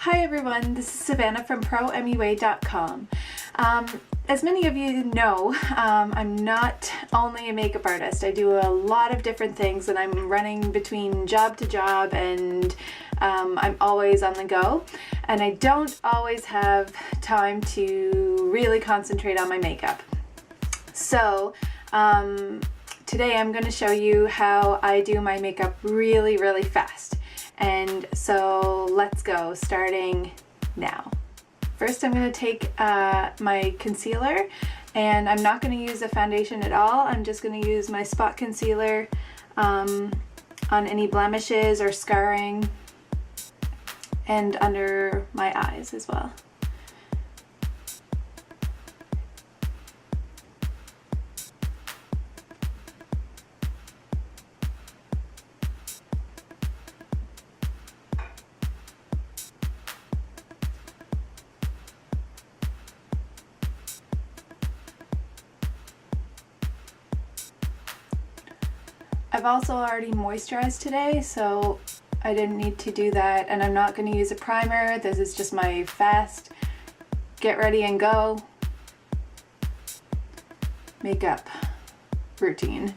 Hi everyone, this is Savannah from ProMUA.com. As many of you know, I'm not only a makeup artist. I do a lot of different things and I'm running between job to job and I'm always on the go. And I don't always have time to really concentrate on my makeup. So today I'm going to show you how I do my makeup really fast. And so let's go, starting now. First I'm going to take my concealer, and I'm not going to use a foundation at all. I'm just going to use my spot concealer on any blemishes or scarring and under my eyes as well. I've also already moisturized today, so I didn't need to do that, and I'm not going to use a primer. This is just my fast get ready and go makeup routine.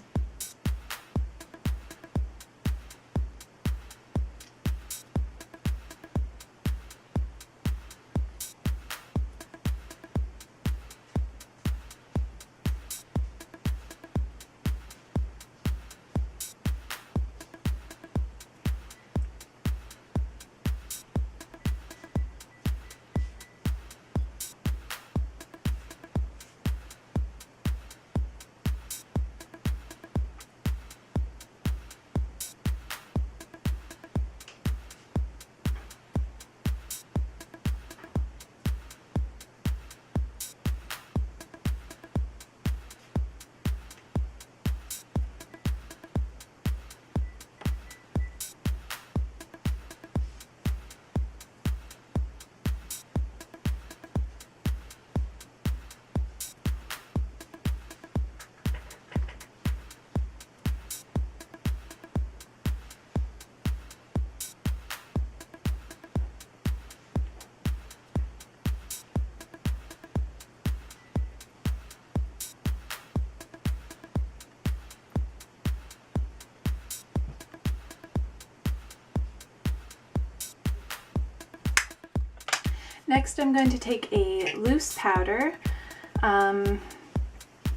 Next, I'm going to take a loose powder.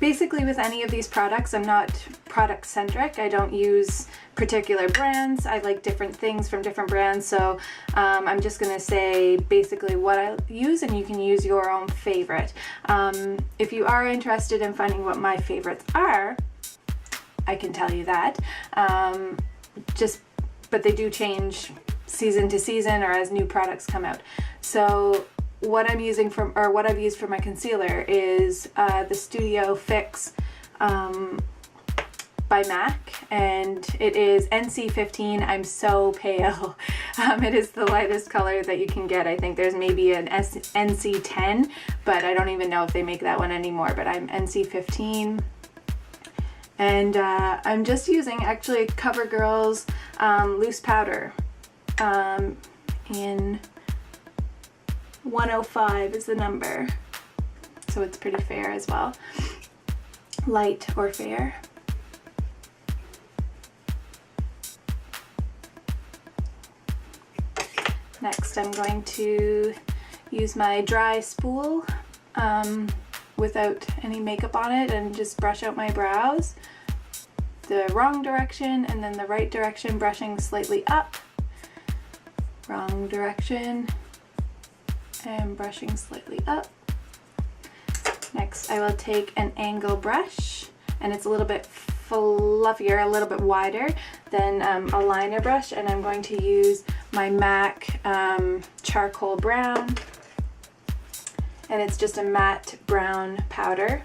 Basically with any of these products, I'm not product centric. I don't use particular brands. I like different things from different brands, so I'm just going to say basically what I use, and you can use your own favorite. If you are interested in finding what my favorites are, I can tell you that. But they do change season to season or as new products come out. So what I'm using what I've used for my concealer is the Studio Fix by MAC, and it is NC15. I'm so pale. It is the lightest color that you can get. I think there's maybe an NC10, but I don't even know if they make that one anymore, but I'm NC15. And I'm just using actually CoverGirl's loose powder in 105 is the number, so it's pretty fair as well, light or fair. Next I'm going to use my dry spool without any makeup on it and just brush out my brows, the wrong direction and then the right direction, brushing slightly up, wrong direction and brushing slightly up. Next I will take an angle brush, and it's a little bit fluffier, a little bit wider than a liner brush, and I'm going to use my MAC charcoal brown, and it's just a matte brown powder,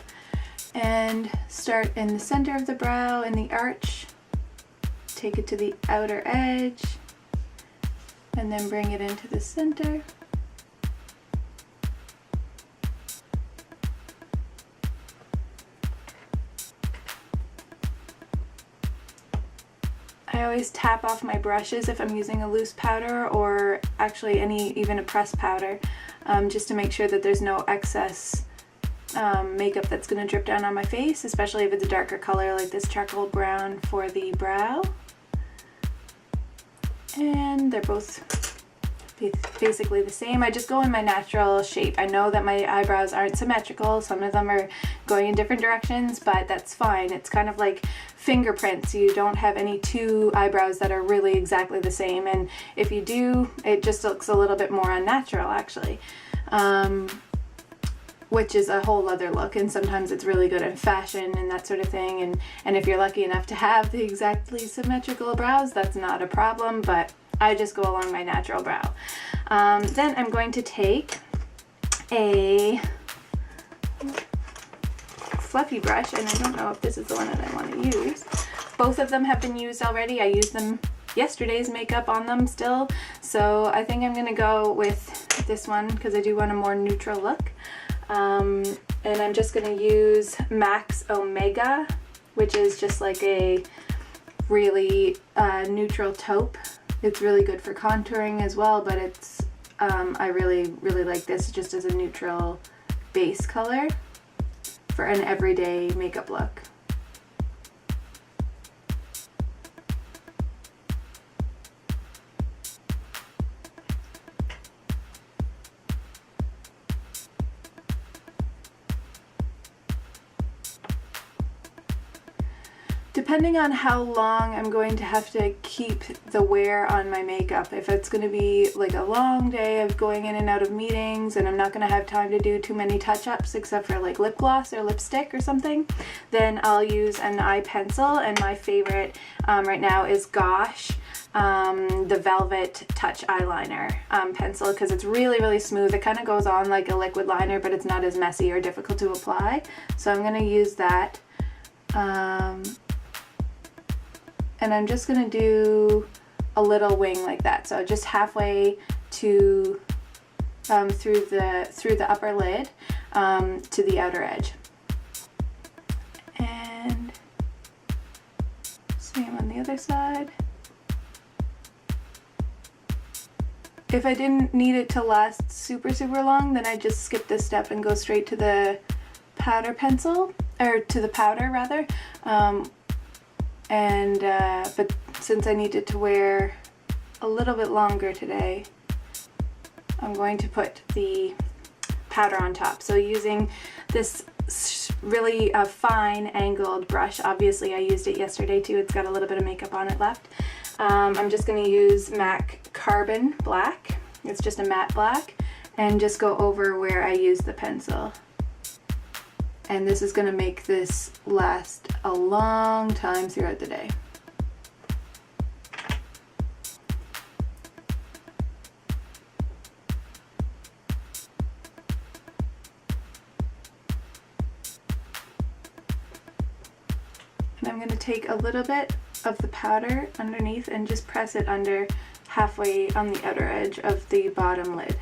and start in the center of the brow in the arch, take it to the outer edge, and then bring it into the center. I always tap off my brushes if I'm using a loose powder, or actually even a pressed powder, just to make sure that there's no excess makeup that's going to drip down on my face, especially if it's a darker color like this charcoal brown for the brow. And they're both basically the same. I just go in my natural shape. I know that my eyebrows aren't symmetrical. Some of them are going in different directions, but that's fine. It's kind of like fingerprints. You don't have any two eyebrows that are really exactly the same, and if you do, it just looks a little bit more unnatural actually. Which is a whole other look, and sometimes it's really good in fashion and that sort of thing, and if you're lucky enough to have the exactly symmetrical brows, that's not a problem, but I just go along my natural brow. Then I'm going to take a fluffy brush, and I don't know if this is the one that I want to use. Both of them have been used already. I used them yesterday's makeup on them still, so I think I'm going to go with this one because I do want a more neutral look. And I'm just going to use MAC's Omega, which is just like a really neutral taupe. It's really good for contouring as well, but it's I really like this just as a neutral base color for an everyday makeup look. Depending on how long I'm going to have to keep the wear on my makeup, if it's going to be like a long day of going in and out of meetings and I'm not going to have time to do too many touch-ups except for like lip gloss or lipstick or something, then I'll use an eye pencil, and my favorite right now is Gosh, the Velvet Touch Eyeliner pencil, because it's really smooth. It kind of goes on like a liquid liner, but it's not as messy or difficult to apply. So I'm going to use that. And I'm just going to do a little wing like that, so just halfway to through the upper lid to the outer edge. And same on the other side. If I didn't need it to last super long, then I just skip this step and go straight to the powder pencil, or to the powder rather. But since I needed to wear a little bit longer today, I'm going to put the powder on top. So using this really fine angled brush, obviously I used it yesterday too, it's got a little bit of makeup on it left. I'm just going to use MAC Carbon Black, it's just a matte black, and just go over where I used the pencil. And this is going to make this last a long time throughout the day. And I'm going to take a little bit of the powder underneath and just press it under halfway on the outer edge of the bottom lid.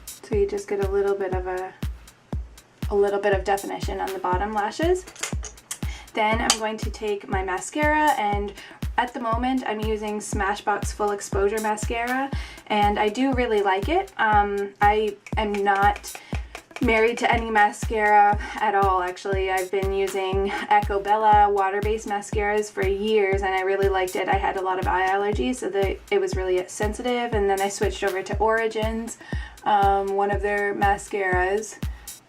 So you just get a little bit of definition on the bottom lashes. Then I'm going to take my mascara, and at the moment I'm using Smashbox Full Exposure Mascara, and I do really like it. I am not married to any mascara at all actually. I've been using Echo Bella water-based mascaras for years and I really liked it. I had a lot of eye allergies, so that it was really sensitive, and then I switched over to Origins, one of their mascaras,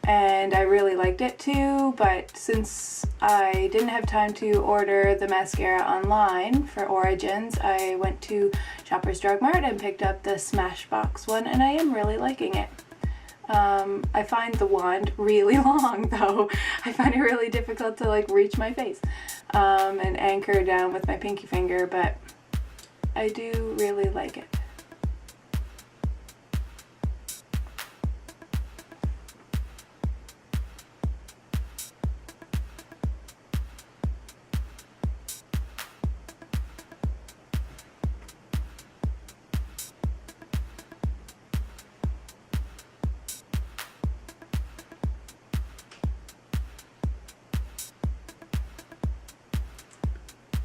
and I really liked it too, but since I didn't have time to order the mascara online for Origins, I went to Shoppers Drug Mart and picked up the Smashbox one, and I am really liking it. I find the wand really long though. I find it really difficult to like reach my face and anchor down with my pinky finger, but I do really like it.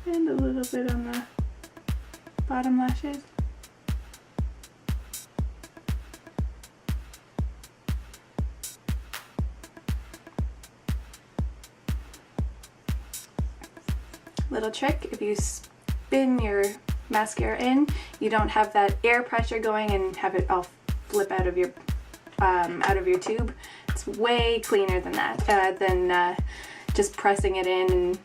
And a little little bit on the bottom lashes. Little trick, if you spin your mascara in, you don't have that air pressure going and have it all flip out of your tube. It's way cleaner than that, than just pressing it in and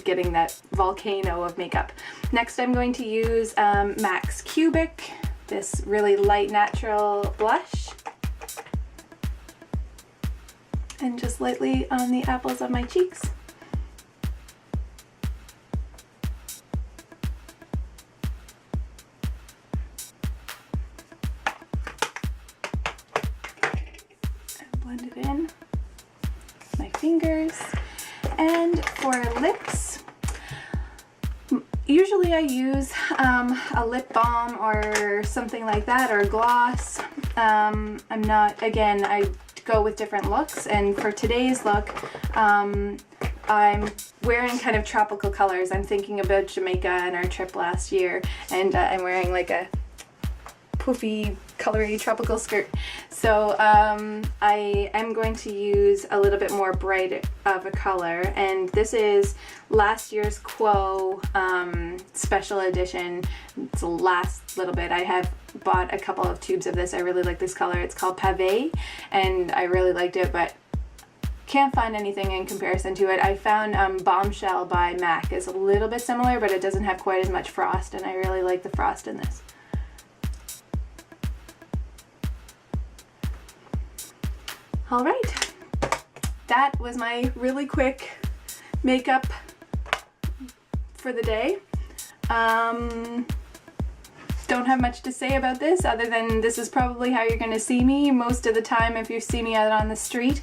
getting that volcano of makeup. Next I'm going to use MAC's Cubic, this really light natural blush, and just lightly on the apples of my cheeks. Blend it in with my fingers. And for lips, usually I use a lip balm or something like that, or a gloss. I go with different looks, and for today's look, I'm wearing kind of tropical colors. I'm thinking about Jamaica and our trip last year, and I'm wearing like a poofy, colory tropical skirt. So I am going to use a little bit more bright of a color, and this is last year's Quo special edition. It's the last little bit. I have bought a couple of tubes of this. I really like this color. It's called Pavé, and I really liked it, but can't find anything in comparison to it. I found Bombshell by MAC is a little bit similar, but it doesn't have quite as much frost, and I really like the frost in this. All right, that was my really quick makeup for the day. Don't have much to say about this other than this is probably how you're going to see me most of the time if you see me out on the street,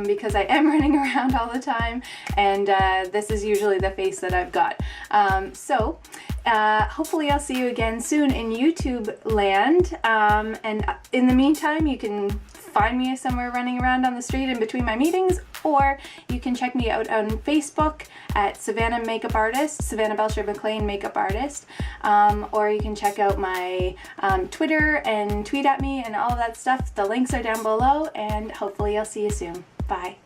because I am running around all the time, and this is usually the face that I've got. Hopefully I'll see you again soon in YouTube land, and in the meantime you can find me somewhere running around on the street in between my meetings, or you can check me out on Facebook at Savannah Makeup Artist, Savannah Belsher-MacLean Makeup Artist, or you can check out my Twitter and tweet at me and all of that stuff. The links are down below, and hopefully I'll see you soon. Bye.